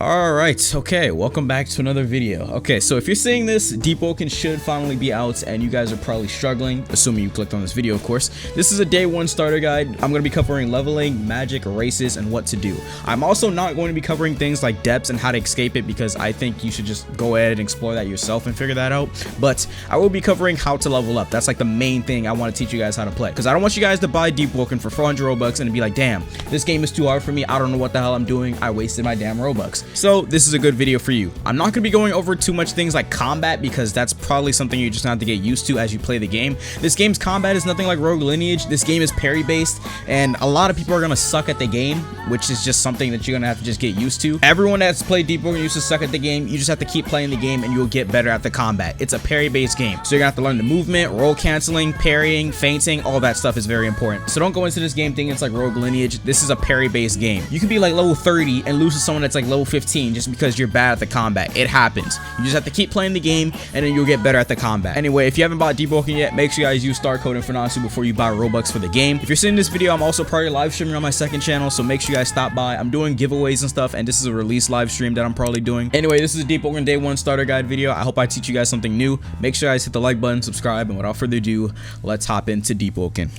Alright, okay, welcome back to another video. Okay, so if you're seeing this, Deepwoken should finally be out, and you guys are probably struggling, assuming you clicked on this video, of course. This is a day one starter guide. I'm going to be covering leveling, magic, races, and what to do. I'm also not going to be covering things like depths and how to escape it, because I think you should just go ahead and explore that yourself and figure that out. But I will be covering how to level up. That's like the main thing I want to teach you guys how to play, because I don't want you guys to buy Deepwoken for 400 Robux and be like, damn, this game is too hard for me. I don't know what the hell I'm doing. I wasted my damn Robux. So this is a good video for you. I'm not going to be going over too much things like combat, because that's probably something you're just going to have to get used to as you play the game. This game's combat is nothing like Rogue Lineage. This game is parry based, and a lot of people are going to suck at the game, which is just something that you're going to have to just get used to. Everyone that's played Deepwoken used to suck at the game. You just have to keep playing the game and you'll get better at the combat. It's a parry based game, so you're going to have to learn the movement, roll canceling, parrying, feinting. All that stuff is very important. So don't go into this game thinking it's like Rogue Lineage. This is a parry based game. You can be like level 30 and lose to someone that's like level 15 just because you're bad at the combat. It happens. You just have to keep playing the game and then you'll get better at the combat. Anyway, if you haven't bought Deepwoken yet, make sure you guys use star code Infernasu before you buy Robux for the game. If you're seeing this video, I'm also probably live streaming on my second channel, so make sure you guys stop by. I'm doing giveaways and stuff, and this is a release live stream that I'm probably doing. Anyway, this is a Deepwoken day one starter guide video. I hope I teach you guys something new. Make sure you guys hit the like button, subscribe, and without further ado, let's hop into Deepwoken.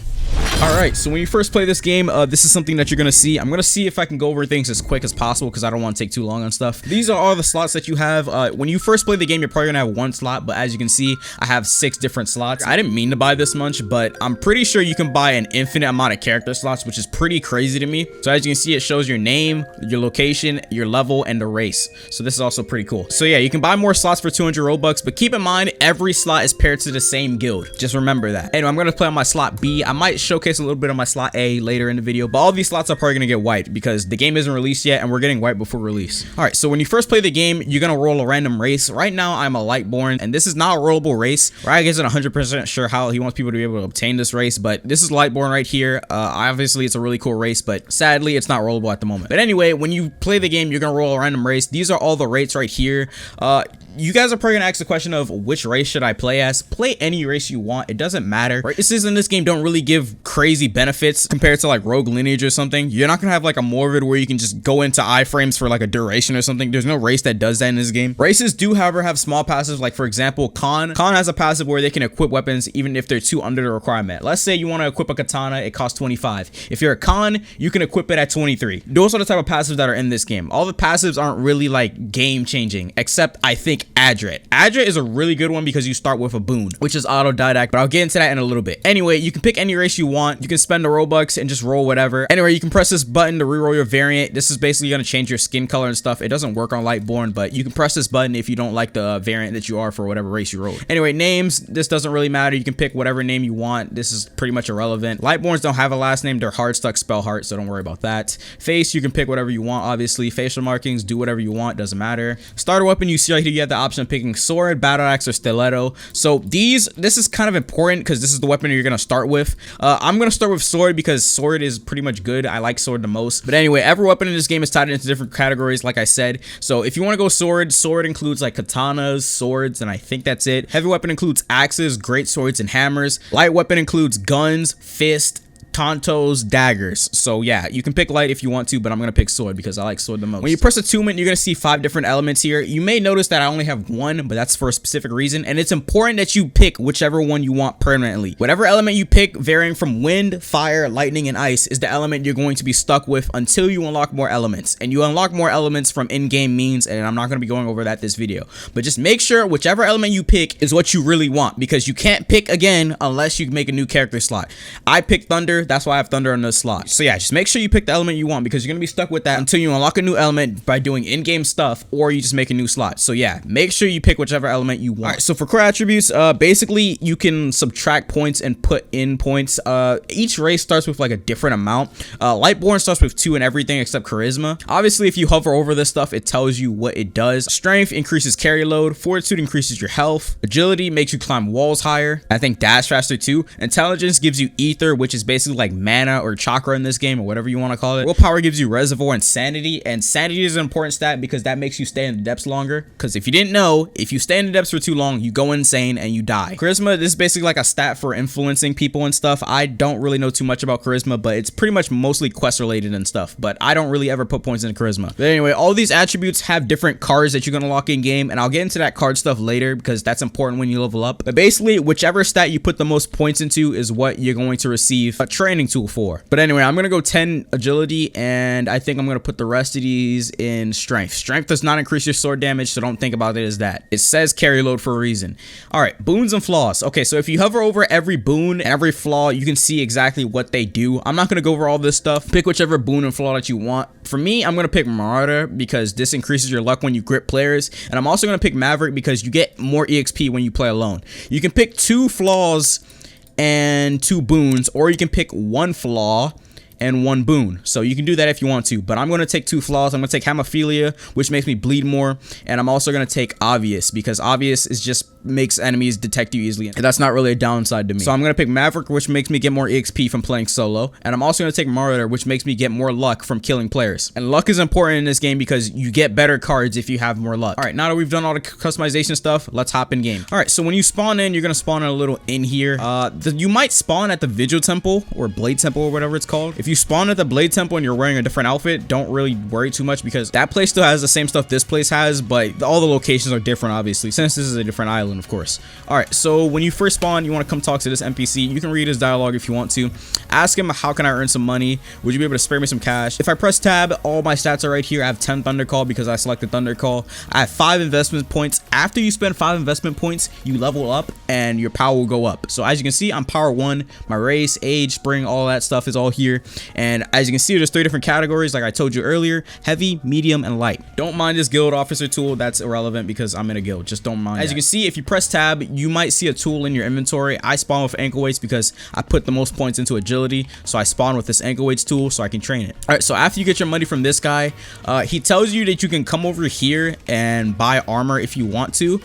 Alright, so when you first play this game, this is something that you're going to see. I'm going to see if I can go over things as quick as possible, because I don't want to take too long on stuff. These are all the slots that you have. When you first play the game, you're probably going to have one slot, but as you can see, I have 6 different slots. I didn't mean to buy this much, but I'm pretty sure you can buy an infinite amount of character slots, which is pretty crazy to me. So as you can see, it shows your name, your location, your level, and the race. So this is also pretty cool. So yeah, you can buy more slots for 200 Robux, but keep in mind, every slot is paired to the same guild. Just remember that. Anyway, I'm going to play on my slot B. I might showcase a little bit on my slot A later in the video, but all these slots are probably gonna get wiped because the game isn't released yet and we're getting wiped before release. All right, so when you first play the game, you're gonna roll a random race. Right now I'm a Lightborn, and this is not a rollable race. Riot isn't 100% sure how he wants people to be able to obtain this race, but this is Lightborn right here. Obviously it's a really cool race, but sadly it's not rollable at the moment. But anyway, when you play the game, you're gonna roll a random race. These are all the rates right here. You guys are probably gonna ask the question of which race should I play as. Play any race you want, it doesn't matter. Races in this game don't really give crazy benefits compared to like Rogue Lineage or something. You're not gonna have like a Morvid where you can just go into iframes for like a duration or something. There's no race that does that in this game. Races do, however, have small passives. Like for example, Khan has a passive where they can equip weapons even if they're 2 under the requirement. Let's say you want to equip a katana, it costs 25. If you're a Khan, you can equip it at 23. Those are the type of passives that are in this game. All the passives aren't really like game changing, except I think Adret. Adret is a really good one because you start with a boon, which is autodidact, but I'll get into that in a little bit. Anyway, you can pick any race you want. You can spend the Robux and just roll whatever. Anyway, you can press this button to reroll your variant. This is basically going to change your skin color and stuff. It doesn't work on Lightborn, but you can press this button if you don't like the variant that you are for whatever race you roll. Anyway, names, this doesn't really matter. You can pick whatever name you want. This is pretty much irrelevant. Lightborns don't have a last name. They're hard stuck spell heart, so don't worry about that. Face, you can pick whatever you want, obviously. Facial markings, do whatever you want, doesn't matter. Starter weapon, you see right here, you have the option of picking sword, battle axe, or stiletto. So this is kind of important because this is the weapon you're going to start with. I'm going to start with sword because sword is pretty much good. I like sword the most. But anyway, every weapon in this game is tied into different categories, like I said. So if you want to go sword includes like katanas, swords, and I think that's it. Heavy weapon includes axes, great swords, and hammers. Light weapon includes guns, fist, tontos, daggers. So yeah, you can pick light if you want to, but I'm gonna pick sword because I like sword the most. When you press attunement, you're gonna see 5 different elements here. You may notice that I only have 1, but that's for a specific reason, and it's important that you pick whichever one you want permanently. Whatever element you pick, varying from wind, fire, lightning, and ice, is the element you're going to be stuck with until you unlock more elements. And you unlock more elements from in-game means, and I'm not gonna be going over that this video, but just make sure whichever element you pick is what you really want, because you can't pick again unless you make a new character slot. I picked thunder. That's why I have thunder on this slot. So yeah, just make sure you pick the element you want, because you're gonna be stuck with that until you unlock a new element by doing in-game stuff, or you just make a new slot. So yeah, make sure you pick whichever element you want. All right, so for core attributes, basically you can subtract points and put in points. Each race starts with like a different amount. Lightborn starts with 2 in everything except charisma. Obviously, if you hover over this stuff, it tells you what it does. Strength increases carry load. Fortitude increases your health. Agility makes you climb walls higher. I think dash faster too. Intelligence gives you ether, which is basically basically like mana or chakra in this game, or whatever you want to call it. Willpower gives you reservoir and sanity is an important stat because that makes you stay in the depths longer. Because if you didn't know, if you stay in the depths for too long, you go insane and you die. Charisma, this is basically like a stat for influencing people and stuff. I don't really know too much about charisma, but it's pretty much mostly quest related and stuff, but I don't really ever put points in charisma. But anyway, all these attributes have different cards that you're gonna lock in game, and I'll get into that card stuff later because that's important when you level up. But basically, whichever stat you put the most points into is what you're going to receive a training tool for. But anyway, I'm gonna go 10 agility, and I think I'm gonna put the rest of these in strength. Strength does not increase your sword damage, so don't think about it as that. It says carry load for a reason. All right, boons and flaws. Okay, so if you hover over every boon and every flaw, you can see exactly what they do. I'm not gonna go over all this stuff. Pick whichever boon and flaw that you want. For me, I'm gonna pick Marauder because this increases your luck when you grip players, and I'm also gonna pick Maverick because you get more EXP when you play alone. You can pick 2 flaws and 2 boons, or you can pick 1 flaw and 1 boon. So you can do that if you want to, but I'm going to take 2 flaws. I'm going to take Hemophilia, which makes me bleed more, and I'm also going to take Obvious because Obvious is just makes enemies detect you easily, and that's not really a downside to me. So I'm going to pick Maverick, which makes me get more EXP from playing solo, and I'm also going to take Marauder, which makes me get more luck from killing players. And luck is important in this game because you get better cards if you have more luck. All right, now that we've done all the customization stuff, let's hop in game. All right, so when you spawn in, you're going to spawn in a little inn here. You might spawn at the Vigil Temple or Blade Temple or whatever it's called. If you spawn at the Blade Temple and you're wearing a different outfit, don't really worry too much because that place still has the same stuff this place has, but all the locations are different, obviously, since this is a different island, of course. All right, so when you first spawn, you want to come talk to this NPC. You can read his dialogue if you want to. Ask him, how can I earn some money? Would you be able to spare me some cash? If I press tab, all my stats are right here. I have 10 Thunder Call because I selected Thunder Call. I have 5 investment points. After you spend 5 investment points, you level up and your power will go up. So as you can see, I'm power 1. My race, age, spring, all that stuff is all here. And as you can see, there's 3 different categories like I told you earlier: heavy, medium, and light. Don't mind this guild officer tool. That's irrelevant because I'm in a guild. Just don't mind. As you can see, if you press tab, you might see a tool in your inventory. I spawn with ankle weights because I put the most points into agility, so I spawn with this ankle weights tool so I can train it. All right, so after you get your money from this guy, he tells you that you can come over here and buy armor if you want to.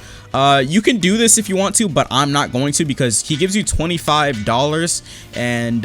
You can do this if you want to, but I'm not going to because he gives you $25 and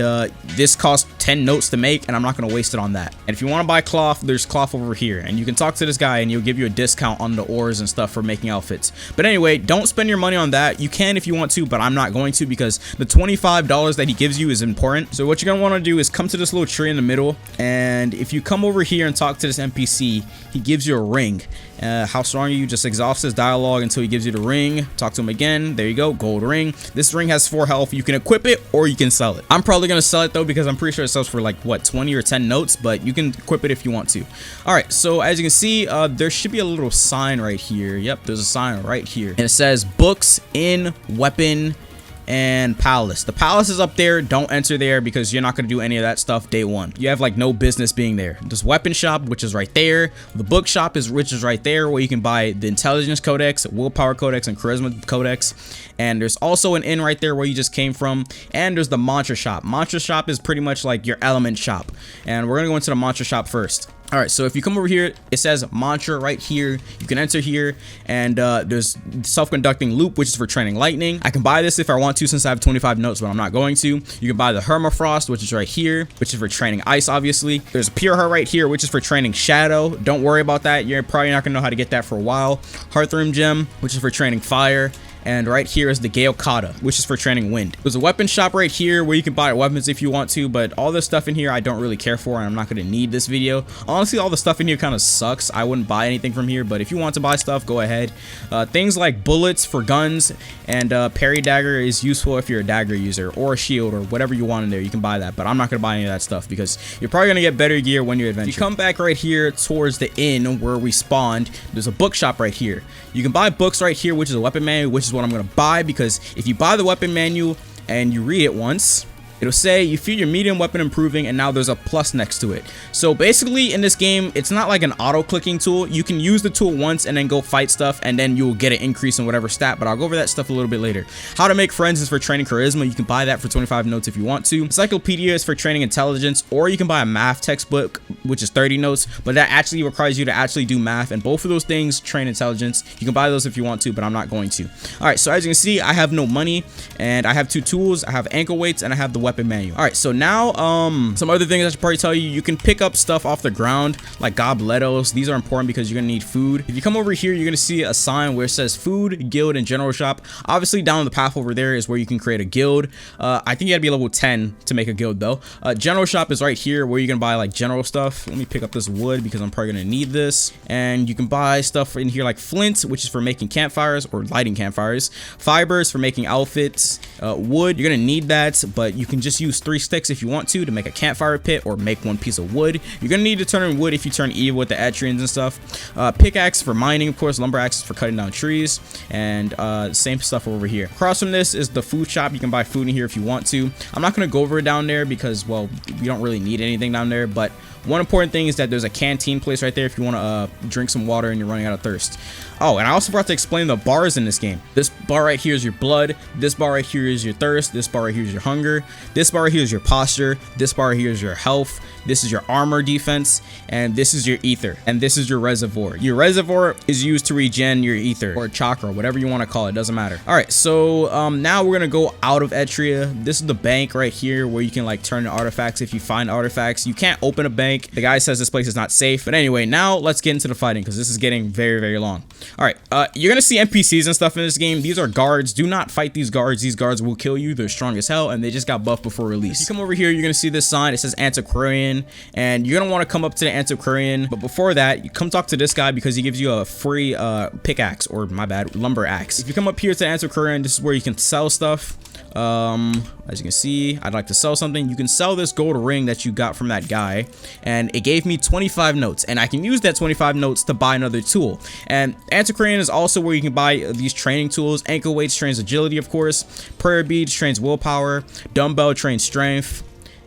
this costs 10 notes to make, and I'm not going to waste it on that. And if you want to buy cloth, there's cloth over here, and you can talk to this guy and he'll give you a discount on the ores and stuff for making outfits. But anyway, don't spend your money on that. You can if you want to, but I'm not going to because the $25 that he gives you is important. So what you're going to want to do is come to this little tree in the middle, and if you come over here and talk to this NPC, he gives you a ring. How strong are you? Just exhaust his dialogue until he gives you the ring. Talk to him again. There you go, gold ring. This ring has 4 health. You can equip it or you can sell it. I'm probably gonna sell it though because I'm pretty sure it sells for like what, 20 or 10 notes, but you can equip it if you want to. All right, so as you can see, there should be a little sign right here. Yep, there's a sign right here, and it says books in weapon and palace. The palace is up there. Don't enter there because you're not going to do any of that stuff day one. You have like no business being there. There's weapon shop, which is right there. The book shop is which is right there, where you can buy the intelligence codex, willpower codex, and charisma codex. And there's also an inn right there where you just came from. And there's the mantra shop. Mantra shop is pretty much like your element shop, and we're gonna go into the mantra shop first. All right, so if you come over here, it says mantra right here. You can enter here, and there's self-conducting loop, which is for training lightning. I can buy this if I want to, since I have 25 notes, but I'm not going to. You can buy the Hermafrost, which is right here, which is for training ice, obviously. There's a pure heart right here, which is for training shadow. Don't worry about that. You're probably not gonna know how to get that for a while. Hearthrim gem, which is for training fire. And right here is the Gale Kata, which is for training wind. There's a weapon shop right here where you can buy weapons if you want to, but all this stuff in here I don't really care for, and I'm not going to need this video. Honestly, all the stuff in here kind of sucks. I wouldn't buy anything from here, but if you want to buy stuff, go ahead. Things like bullets for guns and parry dagger is useful if you're a dagger user, or a shield, or whatever you want in there. You can buy that, but I'm not going to buy any of that stuff because you're probably going to get better gear when you adventure. If you come back right here towards the inn where we spawned, there's a bookshop right here. You can buy books right here, which is a weapon manual, which is what I'm going to buy, because if you buy the weapon manual and you read it once, it'll say you feel your medium weapon improving, and now there's a plus next to it. So basically in this game, it's not like an auto clicking tool. You can use the tool once and then go fight stuff, and then you'll get an increase in whatever stat, but I'll go over that stuff a little bit later. How to make friends is for training charisma. You can buy that for 25 notes if you want to. Encyclopedia is for training intelligence, or you can buy a math textbook, which is 30 notes, but that actually requires you to actually do math, and both of those things train intelligence. You can buy those if you want to, but I'm not going to. All right, so as you can see, I have no money, and I have 2 tools. I have ankle weights and I have the weapon weapon manual. All right, so now some other things I should probably tell you. You can pick up stuff off the ground like goblettos. These are important because you're gonna need food. If you come over here, you're gonna see a sign where it says food, guild, and general shop. Obviously down the path over there is where you can create a guild. I think you gotta be level 10 to make a guild though. General shop is right here where you can buy like general stuff. Let me pick up this wood because I'm probably gonna need this. And you can buy stuff in here like flint, which is for making campfires or lighting campfires. Fibers for making outfits. Wood, you're gonna need that, but you can just use 3 sticks if you want to make a campfire pit or make 1 piece of wood. You're gonna need to turn in wood if you turn evil with the Etrians and stuff. Pickaxe for mining, of course. Lumber axe for cutting down trees, and same stuff over here. Across from this is the food shop. You can buy food in here if you want to. I'm not gonna go over it down there because, well, we don't really need anything down there, but one important thing is that there's a canteen place right there if you want to drink some water and you're running out of thirst. Oh, and I also forgot to explain the bars in this game. This bar right here is your blood. This bar right here is your thirst. This bar right here is your hunger. This bar right here is your posture. This bar right here is your health. This is your armor defense. And this is your ether. And this is your reservoir. Your reservoir is used to regen your ether or chakra, whatever you want to call it. Doesn't matter. All right, so now we're going to go out of Etria. This is the bank right here where you can like turn in artifacts if you find artifacts. You can't open a bank. The guy says this place is not safe. But anyway, now let's get into the fighting because this is getting very, very long. All right, you're gonna see NPCs and stuff in this game. These are guards. Do not fight these guards. These guards will kill you. They're strong as hell, and they just got buffed before release. If you come over here, you're gonna see this sign. It says Antiquarian, and you're gonna want to come up to the Antiquarian. But before that, you come talk to this guy because he gives you a free pickaxe, or my bad, lumber axe. If you come up here to the Antiquarian, this is where you can sell stuff. As you can see, I'd like to sell something. You can sell this gold ring that you got from that guy, and it gave me 25 notes, and I can use that 25 notes to buy another tool. And Antiquarian is also where you can buy these training tools. Ankle weights trains agility, of course. Prayer beads trains willpower. Dumbbell trains strength.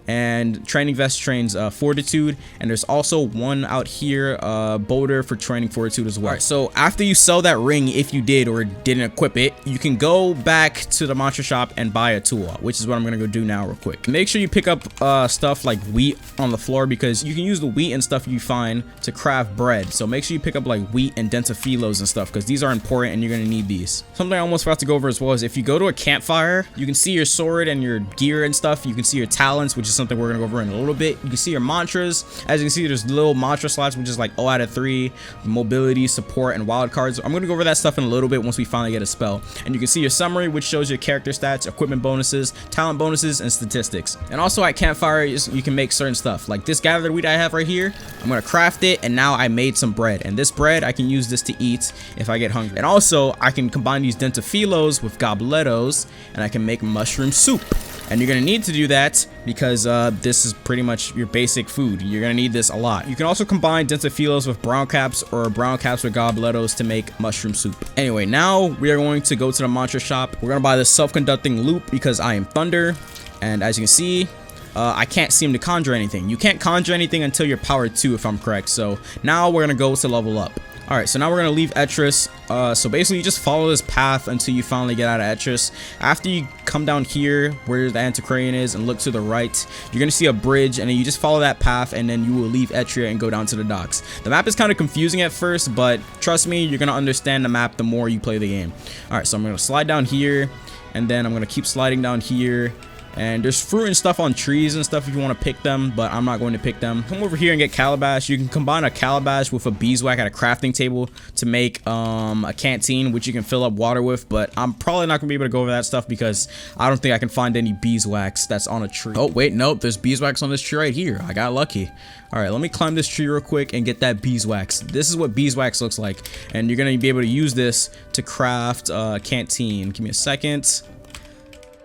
And training vest trains fortitude, and there's also one out here, boulder, for training fortitude as well. All right, so after you sell that ring, if you did or didn't equip it, you can go back to the monster shop and buy a tool, which is what I'm gonna go do now real quick. Make sure you pick up stuff like wheat on the floor because you can use the wheat and stuff you find to craft bread. So make sure you pick up like wheat and densifilos and stuff because these are important and you're gonna need these. Something I almost forgot to go over as well is if you go to a campfire, you can see your sword and your gear and stuff. You can see your talents, which is something we're gonna go over in a little bit. You can see your mantras. As you can see, there's little mantra slots, which is like 0 out of 3, mobility, support, and wild cards. I'm gonna go over that stuff in a little bit once we finally get a spell. And you can see your summary, which shows your character stats, equipment bonuses, talent bonuses, and statistics. And also at campfires, you can make certain stuff. Like this gathered wheat I have right here, I'm gonna craft it, and now I made some bread. And this bread, I can use this to eat if I get hungry. And also, I can combine these dentifilos with goblettos, and I can make mushroom soup. And you're gonna need to do that because this is pretty much your basic food. You're gonna need this a lot. You can also combine dentifilos with brown caps or brown caps with goblettos to make mushroom soup. Anyway, now we are going to go to the mantra shop. We're gonna buy this self-conducting loop because I am thunder. And as you can see, I can't seem to conjure anything. You can't conjure anything until you're power 2 if I'm correct. So now we're gonna go to level up. All right, so now we're gonna leave Etris. So basically you just follow this path until you finally get out of Etris. After you come down here where the Antiquarian is and look to the right, you're gonna see a bridge, and then you just follow that path, and then you will leave Etria and go down to the docks. The map is kind of confusing at first, but trust me, you're gonna understand the map the more you play the game. All right, so I'm gonna slide down here, and then I'm gonna keep sliding down here. And there's fruit and stuff on trees and stuff if you want to pick them, but I'm not going to pick them. Come over here and get calabash. You can combine a calabash with a beeswax at a crafting table to make a canteen, which you can fill up water with, but I'm probably not going to be able to go over that stuff because I don't think I can find any beeswax that's on a tree. Oh, wait, nope, there's beeswax on this tree right here. I got lucky. All right, let me climb this tree real quick and get that beeswax. This is what beeswax looks like, and you're going to be able to use this to craft a canteen. Give me a second.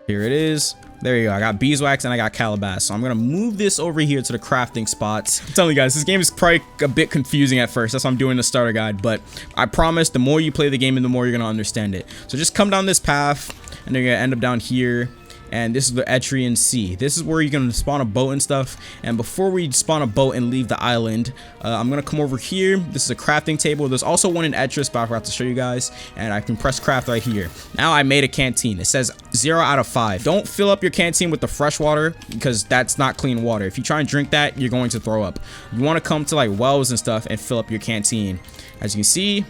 Here it is. There you go. I got beeswax and I got calabash. So I'm going to move this over here to the crafting spots. I'm telling you guys, this game is probably a bit confusing at first. That's why I'm doing the starter guide. But I promise the more you play the game and the more you're going to understand it. So just come down this path and you're going to end up down here. And this is the Etrian Sea. This is where you're going to spawn a boat and stuff. And before we spawn a boat and leave the island, I'm going to come over here. This is a crafting table. There's also one in Etris, but I forgot to show you guys. And I can press craft right here. Now I made a canteen. It says 0 out of 5. Don't fill up your canteen with the fresh water because that's not clean water. If you try and drink that, you're going to throw up. You want to come to like wells and stuff and fill up your canteen. As you can see,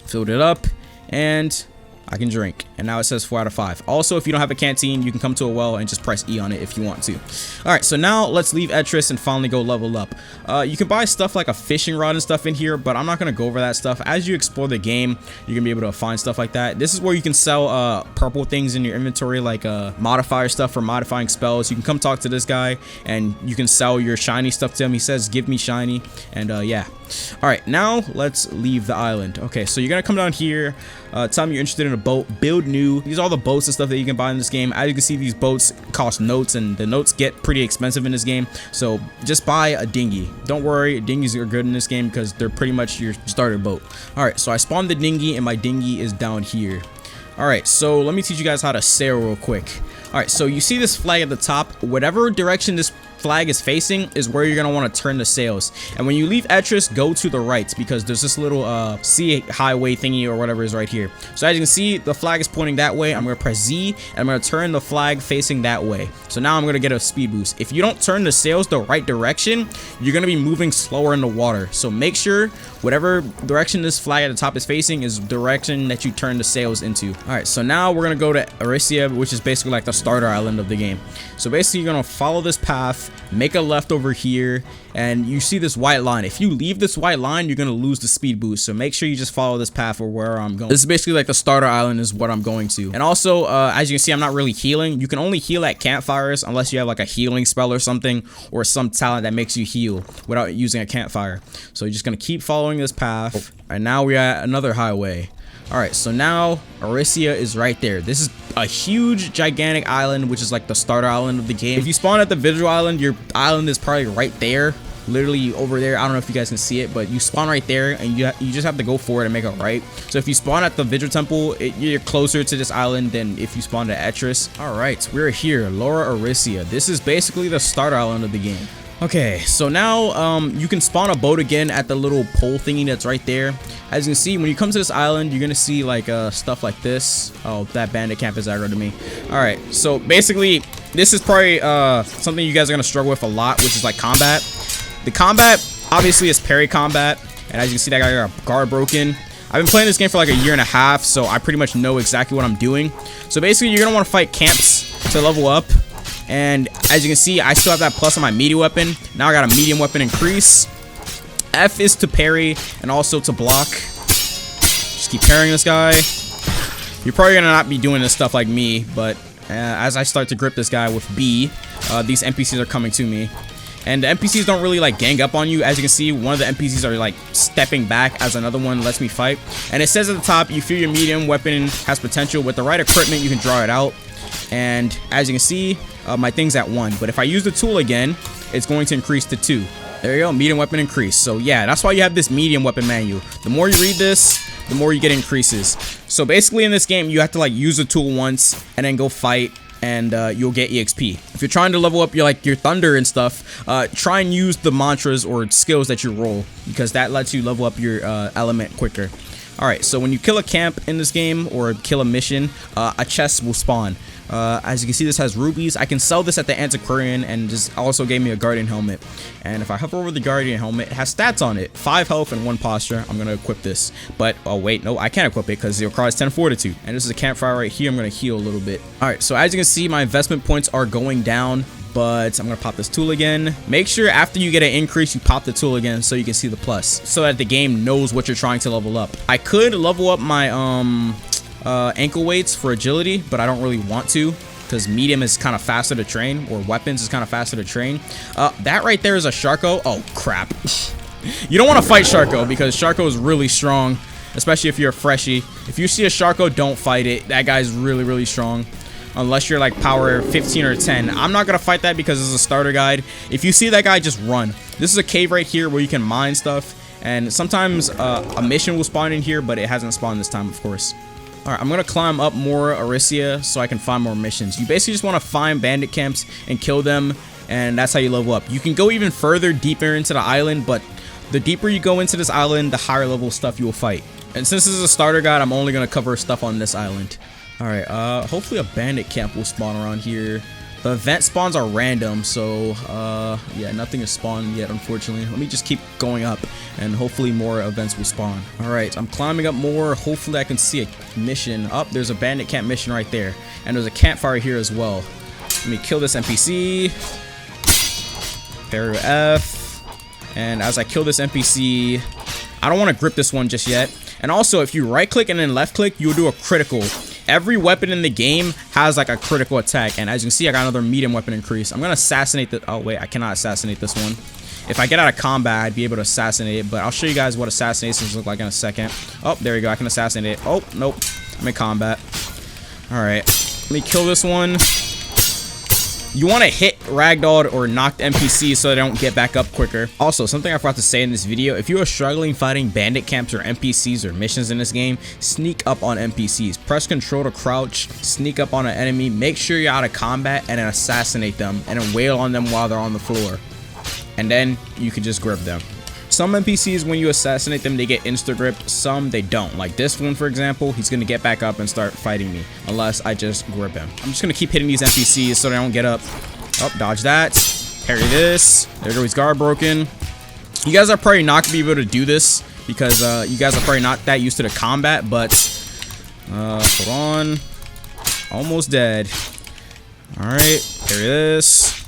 filled it up. And I can drink. And now it says 4 out of 5. Also, if you don't have a canteen, you can come to a well and just press E on it if you want to. Alright, so now let's leave Etris and finally go level up. You can buy stuff like a fishing rod and stuff in here, but I'm not going to go over that stuff. As you explore the game, you're going to be able to find stuff like that. This is where you can sell purple things in your inventory, like modifier stuff for modifying spells. You can come talk to this guy and you can sell your shiny stuff to him. He says, give me shiny. And yeah. Alright, now let's leave the island. Okay, so you're going to come down here. Tell me you're interested in a boat. Build new. These are all the boats and stuff that you can buy in this game. As you can see, these boats cost notes, and the notes get pretty expensive in this game. So just buy a dinghy. Don't worry, dinghies are good in this game because they're pretty much your starter boat. Alright, so I spawned the dinghy, and my dinghy is down here. Alright, so let me teach you guys how to sail real quick. Alright, so you see this flag at the top. Whatever direction this flag is facing is where you're gonna want to turn the sails. And when you leave Etris, go to the right, because there's this little sea highway thingy or whatever is right here. So as you can see, the flag is pointing that way. I'm gonna press Z and I'm gonna turn the flag facing that way. So now I'm gonna get a speed boost. If you don't turn the sails the right direction, you're gonna be moving slower in the water. So make sure whatever direction this flag at the top is facing is the direction that you turn the sails into. All right, so now we're gonna go to Odece, which is basically like the starter island of the game. So basically you're gonna follow this path, make a left over here, and you see this white line. If you leave this white line, you're gonna lose the speed boost. So make sure you just follow this path or where I'm going. This is basically like the starter island is what I'm going to. And also, as you can see, I'm not really healing. You can only heal at campfires unless you have like a healing spell or something, or some talent that makes you heal without using a campfire. So you're just gonna keep following this path. And now we're at another highway. Alright, so now Odece is right there. This is a huge, gigantic island, which is like the starter island of the game. If you spawn at the visual island, your island is probably right there. Literally over there. I don't know if you guys can see it, but you spawn right there and you just have to go for it and make it right. So if you spawn at the visual temple, you're closer to this island than if you spawned at Etris. Alright, we're here, Lower Odece. This is basically the starter island of the game. Okay, so now you can spawn a boat again at the little pole thingy that's right there. As you can see, when you come to this island, you're gonna see like stuff like this. Oh, that bandit camp is aggro to me. Alright, so basically this is probably something you guys are gonna struggle with a lot, which is like combat. The combat obviously is parry combat, and as you can see, that guy got a guard broken. I've been playing this game for like a year and a half, so I pretty much know exactly what I'm doing. So basically you're gonna want to fight camps to level up. And as you can see, I still have that plus on my medium weapon. Now I got a medium weapon increase. F is to parry and also to block. Just keep parrying this guy. You're probably gonna not be doing this stuff like me, but as I start to grip this guy with B, these NPCs are coming to me. And the NPCs don't really like gang up on you. As you can see, one of the NPCs are like stepping back as another one lets me fight. And it says at the top, you feel your medium weapon has potential. With the right equipment, you can draw it out. And as you can see, my thing's at 1. But if I use the tool again, it's going to increase to 2. There you go, medium weapon increase. So yeah, that's why you have this medium weapon manual. The more you read this, the more you get increases. So basically in this game, you have to like use the tool once and then go fight, and you'll get EXP. If you're trying to level up your thunder and stuff, try and use the mantras or skills that you roll, because that lets you level up your element quicker. Alright, so when you kill a camp in this game or kill a mission, a chest will spawn. As you can see, this has rubies. I can sell this at the antiquarian, and just also gave me a guardian helmet. And if I hover over the guardian helmet, it has stats on it, 5 health and 1 posture. I'm gonna equip this, but oh wait, no, I can't equip it because it requires 10 fortitude. And this is a campfire right here. I'm gonna heal a little bit. All right, so as you can see, my investment points are going down, but I'm gonna pop this tool again. Make sure after you get an increase, you pop the tool again so you can see the plus, so that the game knows what you're trying to level up. I could level up my ankle weights for agility, but I don't really want to, because medium is kind of faster to train, or weapons is kind of faster to train. That right there is a Sharko. Oh crap. You don't want to fight Sharko, because Sharko is really strong, especially if you're a freshie. If you see a Sharko, don't fight it. That guy's really, really strong, unless you're like power 15 or 10. I'm not gonna fight that because this is a starter guide. If you see that guy, just run. This is a cave right here where you can mine stuff, and sometimes a mission will spawn in here, but it hasn't spawned this time, of course. Alright, I'm gonna climb up more Odece so I can find more missions. You basically just want to find bandit camps and kill them, and that's how you level up. You can go even further, deeper into the island, but the deeper you go into this island, the higher level stuff you will fight. And since this is a starter guide, I'm only gonna cover stuff on this island. Alright, hopefully a bandit camp will spawn around here. The event spawns are random, so yeah, nothing is spawned yet, unfortunately. Let me just keep going up, and hopefully more events will spawn. All right, I'm climbing up more. Hopefully I can see a mission. Oh, there's a Bandit Camp mission right there, and there's a campfire here as well. Let me kill this NPC. Parry F, and as I kill this NPC, I don't want to grip this one just yet. And also, if you right click and then left click, you'll do a critical. Every weapon in the game has like a critical attack, and as you can see, I got another medium weapon increase. I'm gonna assassinate the— oh wait, I cannot assassinate this one. If I get out of combat, I'd be able to assassinate it, but I'll show you guys what assassinations look like in a second. Oh, there you go, I can assassinate it. Oh, nope, I'm in combat. All right, let me kill this one. You want to hit ragdolled or knocked NPCs so they don't get back up quicker. Also, something I forgot to say in this video, if you are struggling fighting bandit camps or NPCs or missions in this game, sneak up on NPCs. Press control to crouch, sneak up on an enemy, make sure you're out of combat, and then assassinate them, and then wail on them while they're on the floor. And then you can just grip them. Some NPCs, when you assassinate them, they get insta-gripped. Some, they don't. Like this one, for example, he's going to get back up and start fighting me. Unless I just grip him. I'm just going to keep hitting these NPCs so they don't get up. Oh, dodge that. Parry this. There we go, he's guard broken. You guys are probably not going to be able to do this, because you guys are probably not that used to the combat. But, hold on. Almost dead. Alright, parry this.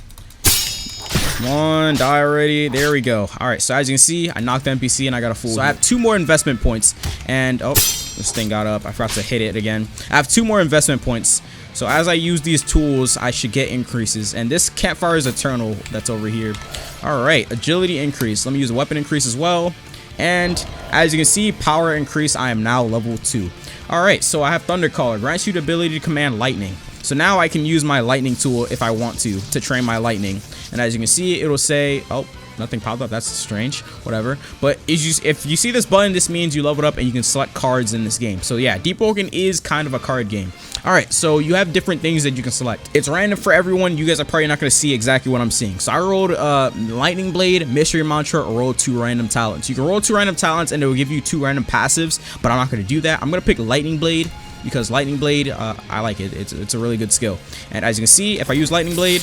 Come on, die already. There we go. All right, so as you can see, I knocked the NPC and I got a full hit. So I have 2 more investment points, and oh, this thing got up. I forgot to hit it again. I have 2 more investment points. So as I use these tools, I should get increases, and this campfire is eternal that's over here. All right, agility increase. Let me use a weapon increase as well. And as you can see, power increase. I am now level 2. All right, so I have Thundercaller, grants you the ability to command lightning. So now I can use my lightning tool if I want to train my lightning. And as you can see, it'll say, oh, nothing popped up. That's strange. Whatever. But if you see this button, this means you leveled up and you can select cards in this game. So yeah, Deepwoken is kind of a card game. All right, so you have different things that you can select. It's random for everyone. You guys are probably not going to see exactly what I'm seeing. So I rolled Lightning Blade, Mystery Mantra, or roll 2 random talents. You can roll 2 random talents and it will give you 2 random passives, but I'm not going to do that. I'm going to pick Lightning Blade, because Lightning Blade, I like it. It's a really good skill. And as you can see, if I use Lightning Blade,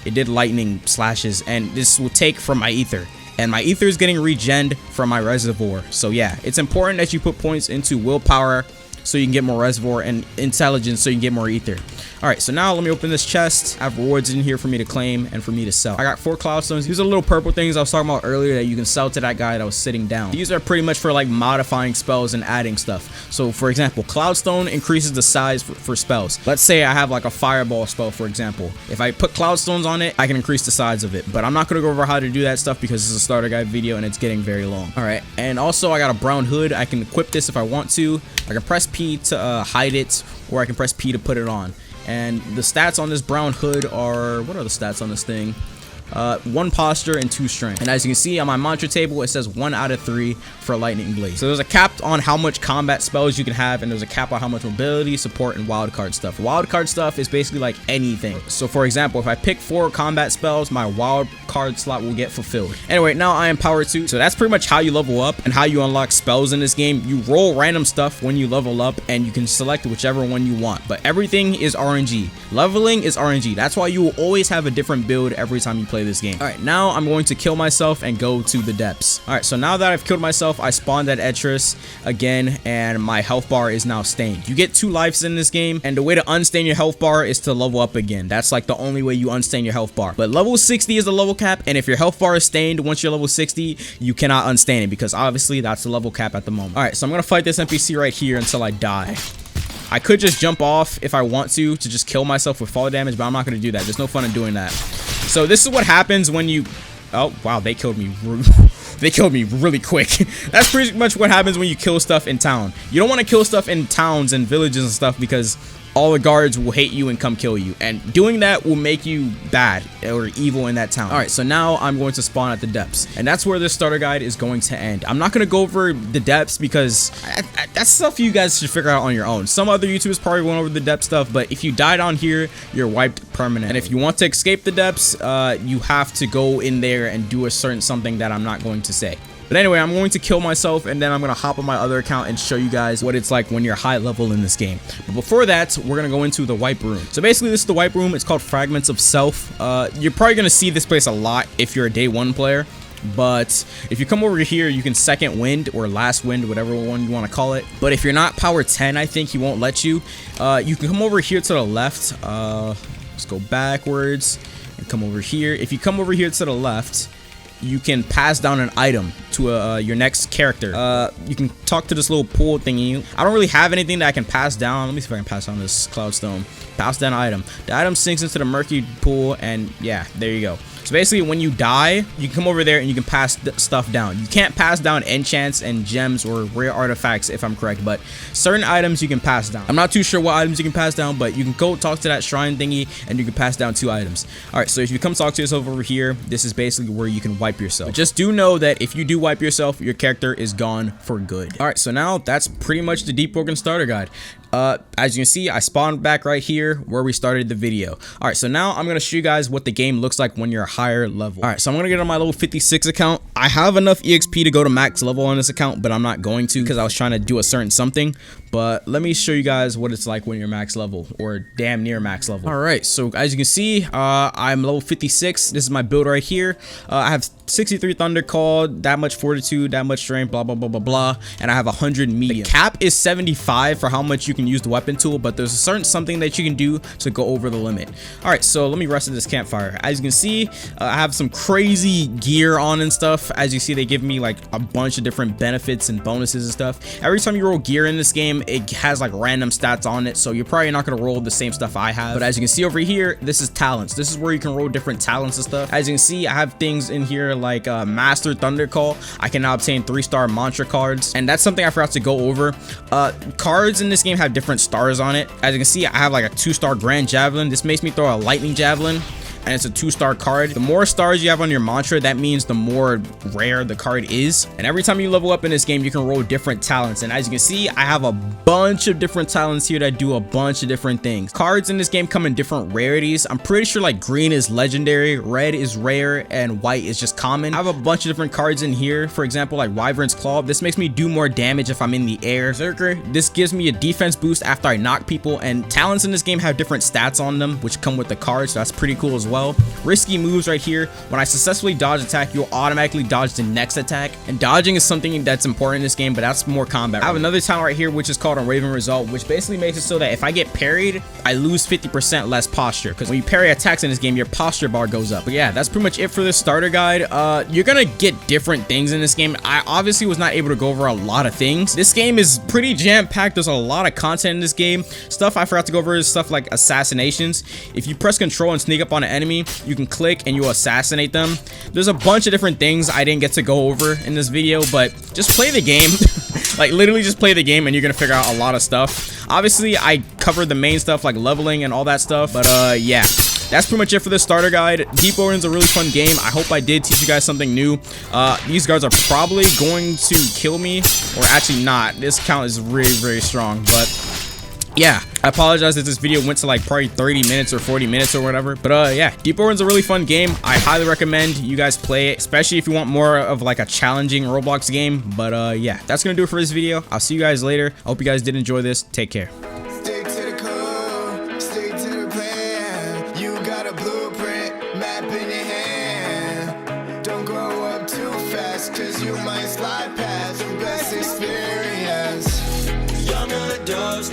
it did lightning slashes, and this will take from my ether. And my ether is getting regened from my reservoir. So yeah, it's important that you put points into willpower so you can get more reservoir, and intelligence so you can get more ether. All right, so now let me open this chest. I have rewards in here for me to claim and for me to sell. I got 4 cloudstones. These are little purple things I was talking about earlier that you can sell to that guy that was sitting down. These are pretty much for like modifying spells and adding stuff. So for example, cloudstone increases the size for spells. Let's say I have like a fireball spell, for example. If I put cloudstones on it, I can increase the size of it. But I'm not going to go over how to do that stuff because it's a starter guide video and it's getting very long. All right, and also I got a brown hood. I can equip this if I want to. I can press P to hide it, or I can press P to put it on. And the stats on this brown hood are— what are the stats on this thing? 1 posture and 2 strength. And as you can see on my mantra table, it says 1 out of 3 for lightning blade. So there's a cap on how much combat spells you can have, and there's a cap on how much mobility, support, and wildcard stuff. Wildcard stuff is basically like anything. So for example, if I pick 4 combat spells, my wildcard slot will get fulfilled. Anyway, now I am power 2. So that's pretty much how you level up and how you unlock spells in this game. You roll random stuff when you level up, and you can select whichever one you want. But everything is RNG. Leveling is RNG. That's why you will always have a different build every time you play this game. All right, now I'm going to kill myself and go to the depths. All right, so now that I've killed myself, I spawned at Etris again, and my health bar is now stained. You get 2 lives in this game, and the way to unstain your health bar is to level up again. That's like the only way you unstain your health bar. But level 60 is the level cap, and if your health bar is stained once you're level 60, you cannot unstain it, because obviously that's the level cap at the moment. All right, so I'm gonna fight this NPC right here until I die. I could just jump off if I want to just kill myself with fall damage, but I'm not going to do that. There's no fun in doing that. So this is what happens when you— oh, wow, they killed me. They killed me really quick. That's pretty much what happens when you kill stuff in town. You don't want to kill stuff in towns and villages and stuff, because all the guards will hate you and come kill you, and doing that will make you bad or evil in that town. All right, so now I'm going to spawn at the depths, and that's where this starter guide is going to end. I'm not going to go over the depths because that's stuff you guys should figure out on your own. Some other YouTubers probably went over the depth stuff, but if you die down here, you're wiped permanently. And if you want to escape the depths, you have to go in there and do a certain something that I'm not going to say. But anyway, I'm going to kill myself, and then I'm going to hop on my other account and show you guys what it's like when you're high level in this game. But before that, we're going to go into the wipe room. So basically, this is the wipe room. It's called Fragments of Self. You're probably going to see this place a lot if you're a day one player. But if you come over here, you can second wind or last wind, whatever one you want to call it. But if you're not power 10, I think he won't let you. You can come over here to the left. Let's go backwards and come over here. If you come over here to the left, you can pass down an item to your next character. You can talk to this little pool thingy. I don't really have anything that I can pass down. Let me see if I can pass down this cloudstone. Pass down item. The item sinks into the murky pool, and yeah, there you go. So basically, when you die, you can come over there and you can pass stuff down. You can't pass down enchants and gems or rare artifacts, if I'm correct, but certain items you can pass down. I'm not too sure what items you can pass down, but you can go talk to that shrine thingy and you can pass down 2 items. All right, so if you come talk to yourself over here, this is basically where you can wipe yourself. But just do know that if you do wipe yourself, your character is gone for good. All right, so now that's pretty much the Deepwoken starter guide. As you can see, I spawned back right here where we started the video. All right, so now I'm going to show you guys what the game looks like when you're a higher level. All right, so I'm going to get on my level 56 account. I have enough EXP to go to max level on this account, but I'm not going to because I was trying to do a certain something. But let me show you guys what it's like when you're max level or damn near max level. All right, so as you can see, I'm level 56. This is my build right here. I have 63 Thunder Call, that much Fortitude, that much Strength, blah, blah, blah, blah, blah. And I have 100 medium. The cap is 75 for how much you can use the weapon tool, but there's a certain something that you can do to go over the limit. All right, so let me rest at this campfire. As you can see, I have some crazy gear on and stuff. As you see, they give me like a bunch of different benefits and bonuses and stuff. Every time you roll gear in this game, it has like random stats on it, so you're probably not going to roll the same stuff I have. But as you can see over here, this is talents. This is where you can roll different talents and stuff. As you can see, I have things in here like Master Thunder Call. I can now obtain 3-star mantra cards, and that's something I forgot to go over. Cards in this game have different stars on it. As you can see, I have like a 2-star Grand Javelin. This makes me throw a Lightning Javelin, and it's a 2-star card. The more stars you have on your mantra, that means the more rare the card is. And every time you level up in this game, you can roll different talents. And as you can see, I have a bunch of different talents here that do a bunch of different things. Cards in this game come in different rarities. I'm pretty sure like green is legendary, red is rare, and white is just common. I have a bunch of different cards in here. For example, like Wyvern's Claw. This makes me do more damage if I'm in the air. Berserker. This gives me a defense boost after I knock people. And talents in this game have different stats on them, which come with the cards. So that's pretty cool as well. Risky moves right here. When I successfully dodge attack, you'll automatically dodge the next attack, and dodging is something that's important in this game, but that's more combat. I have another talent right here which is called Unraven Result, which basically makes it so that if I get parried, I lose 50% less posture, because when you parry attacks in this game, your posture bar goes up. But yeah, that's pretty much it for this starter guide. You're gonna get different things in this game. I obviously was not able to go over a lot of things. This game is pretty jam-packed. There's a lot of content in this game. Stuff I forgot to go over is stuff like Assassinations. If you press control and sneak up on an enemy, you can click and you assassinate them. There's a bunch of different things I didn't get to go over in this video, but just play the game. Like literally just play the game and you're gonna figure out a lot of stuff. Obviously I covered the main stuff like leveling and all that stuff, but yeah, that's pretty much it for this starter guide. Deepwoken's a really fun game. I hope I did teach you guys something new. These guards are probably going to kill me, or actually not. This count is really, very strong, but yeah, I apologize if this video went to like probably 30 minutes or 40 minutes or whatever. But yeah, Deepwoken's a really fun game. I highly recommend you guys play it, especially if you want more of like a challenging Roblox game. But yeah, that's gonna do it for this video. I'll see you guys later. I hope you guys did enjoy this. Take care. Stick to the code, stick to the plan. You got a blueprint, map in your hand. Don't grow up too fast, cause you might slide past your best experience. Young adults,